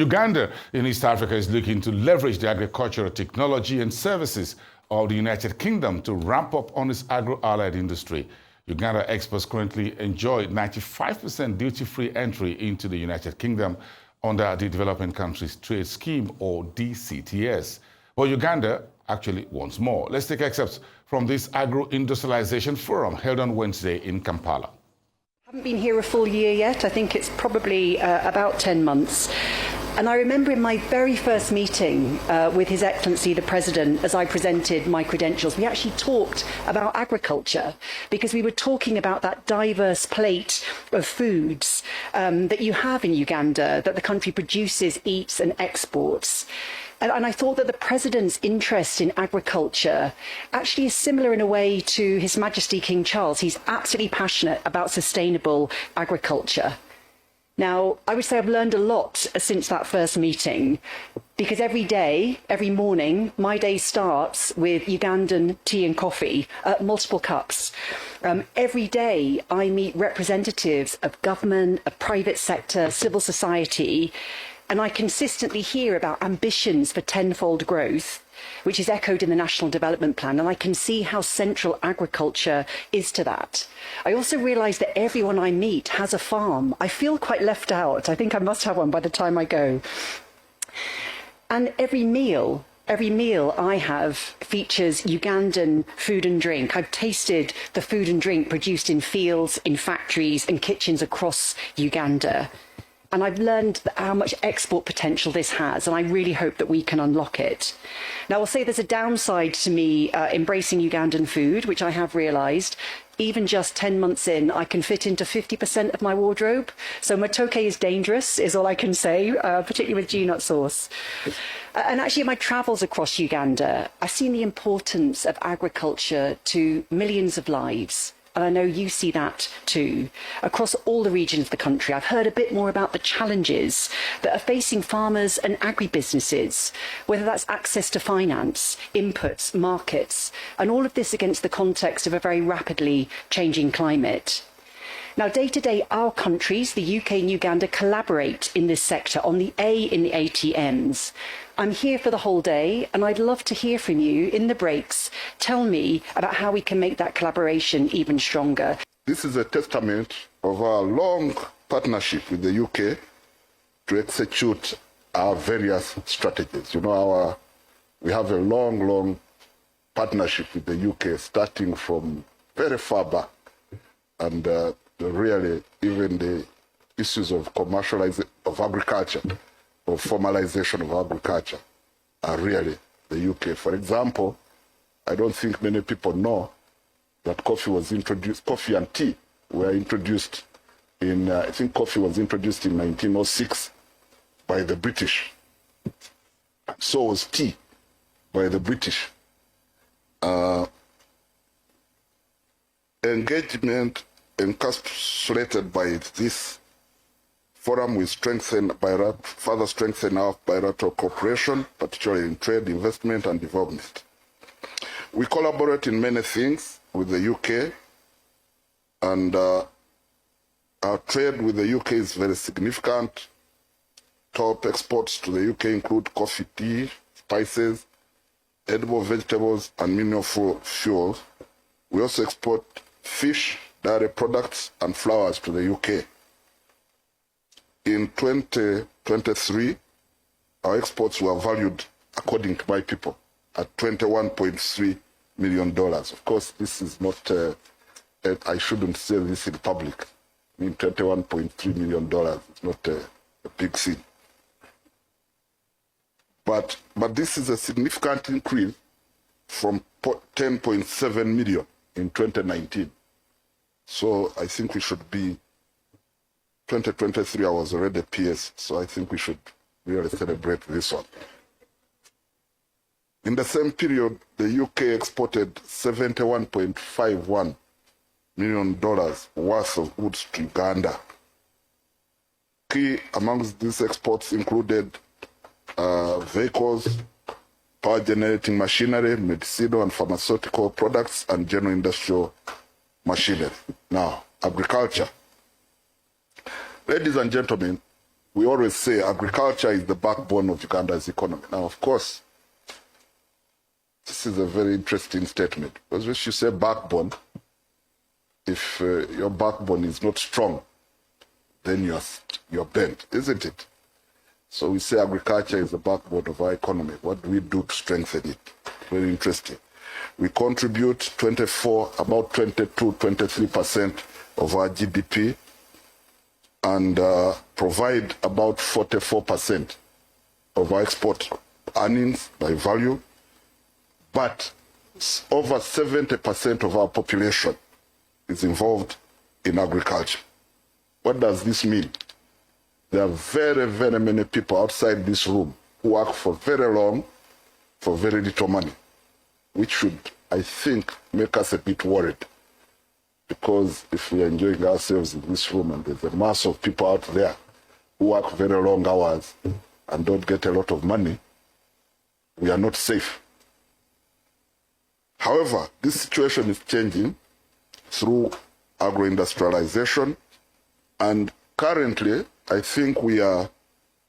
Uganda in East Africa is looking to leverage the agricultural technology and services of the United Kingdom to ramp up on its agro-allied industry. Uganda exports currently enjoy 95% duty-free entry into the United Kingdom under the Developing Countries Trade Scheme, or DCTS. But Uganda actually wants more. Let's take excerpts from this agro-industrialization forum held on Wednesday in Kampala. I haven't been here a full year yet. I think it's probably about 10 months. And I remember in my very first meeting with His Excellency the President, as I presented my credentials, we actually talked about agriculture because we were talking about that diverse plate of foods that you have in Uganda, that the country produces, eats and exports. And I thought that the President's interest in agriculture actually is similar in a way to His Majesty King Charles. He's absolutely passionate about sustainable agriculture. Now, I would say I've learned a lot since that first meeting, because every day, every morning, my day starts with Ugandan tea and coffee, multiple cups. Every day I meet representatives of government, of private sector, civil society, and I consistently hear about ambitions for tenfold growth, which is echoed in the National Development Plan, and I can see how central agriculture is to that. I also realise that everyone I meet has a farm. I feel quite left out. I think I must have one by the time I go. And every meal I have features Ugandan food and drink. I've tasted the food and drink produced in fields, in factories and kitchens across Uganda. And I've learned how much export potential this has, and I really hope that we can unlock it. Now, I'll say there's a downside to me embracing Ugandan food, which I have realised. Even just 10 months in, I can fit into 50% of my wardrobe. So matoke is dangerous, is all I can say, particularly with G-nut sauce. And actually, in my travels across Uganda, I've seen the importance of agriculture to millions of lives. And I know you see that too, across all the regions of the country. I've heard a bit more about the challenges that are facing farmers and agribusinesses, whether that's access to finance, inputs, markets, and all of this against the context of a very rapidly changing climate. Now, day to day, our countries, the UK and Uganda, collaborate in this sector on the A in the ATMs. I'm here for the whole day, and I'd love to hear from you in the breaks. Tell me about how we can make that collaboration even stronger. This is a testament of our long partnership with the UK to execute our various strategies. You know, we have a long partnership with the UK, starting from very far back, and really even the issues of commercialization of agriculture, or formalization of agriculture, are really the UK. For example, I don't think many people know that coffee and tea were introduced in, I think coffee was introduced in 1906 by the British. So was tea by the British. Engagement encapsulated by this forum will further strengthen our bilateral cooperation, particularly in trade, investment, and development. We collaborate in many things with the UK, and our trade with the UK is very significant. Top exports to the UK include coffee, tea, spices, edible vegetables, and mineral fuels. We also export fish, dairy products, and flowers to the UK. In 2023, our exports were valued, according to my people, at $21.3 million. Of course, this is not, I shouldn't say this in public. I mean, $21.3 million is not a big thing. But this is a significant increase from 10.7 million in 2019. So I think we should be, 2023 I was already PS, so I think we should really celebrate this one. In the same period, the UK exported $71.51 million worth of goods to Uganda. Key amongst these exports included vehicles, power generating machinery, medicinal and pharmaceutical products, and general industrial machinery. Now, agriculture. Ladies and gentlemen, we always say agriculture is the backbone of Uganda's economy. Now, of course, this is a very interesting statement, because if you say backbone, if your backbone is not strong, then you're bent, isn't it? So we say agriculture is the backbone of our economy. What do we do to strengthen it? Very interesting. We contribute about 22, 23% of our GDP, and provide about 44% of our export earnings by value. But over 70% of our population is involved in agriculture. What does this mean? There are very, very many people outside this room who work for very long, for very little money, which should, I think, make us a bit worried. Because if we are enjoying ourselves in this room and there's a mass of people out there who work very long hours and don't get a lot of money, we are not safe. However, this situation is changing through agro-industrialization, and currently, I think we are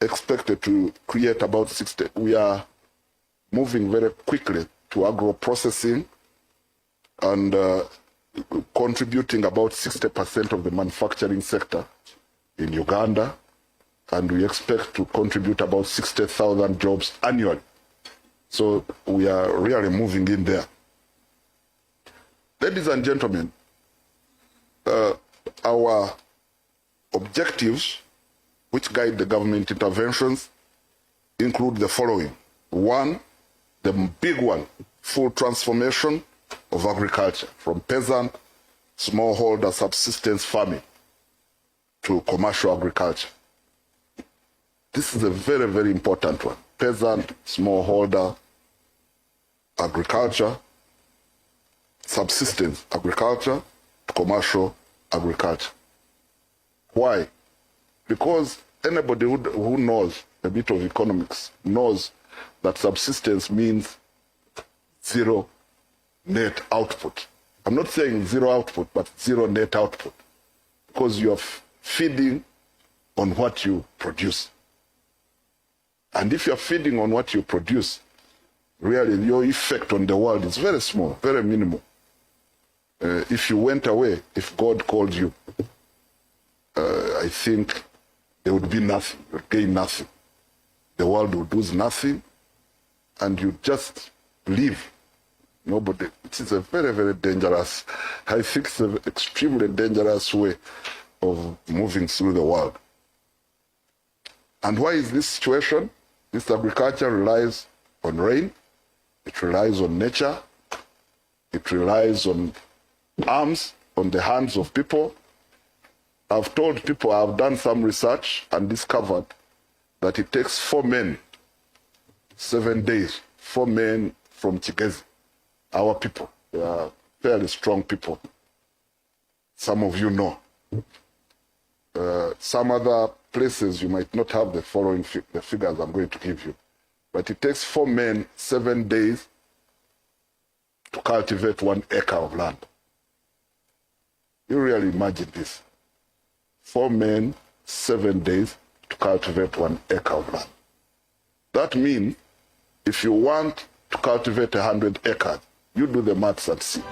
expected to create about 60. We are moving very quickly to agro-processing and contributing about 60% of the manufacturing sector in Uganda, and we expect to contribute about 60,000 jobs annually. So we are really moving in there. Ladies and gentlemen, our objectives which guide the government interventions include the following. One, the big one, full transformation of agriculture from peasant, smallholder, subsistence farming to commercial agriculture. This is a very, very important one. Peasant, smallholder agriculture, subsistence agriculture, commercial agriculture. Why? Because anybody who knows a bit of economics knows that subsistence means zero net output. I'm not saying zero output, but zero net output, because you're feeding on what you produce. And if you're feeding on what you produce, really your effect on the world is very small, very minimal. If you went away, if God called you, I think there would be nothing, you would gain nothing. The world would lose nothing, and you just live. Nobody. It is a very, very dangerous, I think it's an extremely dangerous way of moving through the world. And why is this situation? This agriculture relies on rain, it relies on nature, it relies on arms, on the hands of people. I've told people, I've done some research and discovered that it takes 4 men, 7 days, 4 men from Chigezi, our people. They are fairly strong people. Some of you know. Some other places you might not have the following the figures I'm going to give you. But it takes 4 men, 7 days to cultivate 1 acre of land. You really imagine this. 4 men, 7 days to cultivate 1 acre of land. That means if you want to cultivate 100 acres, you do the maths and see.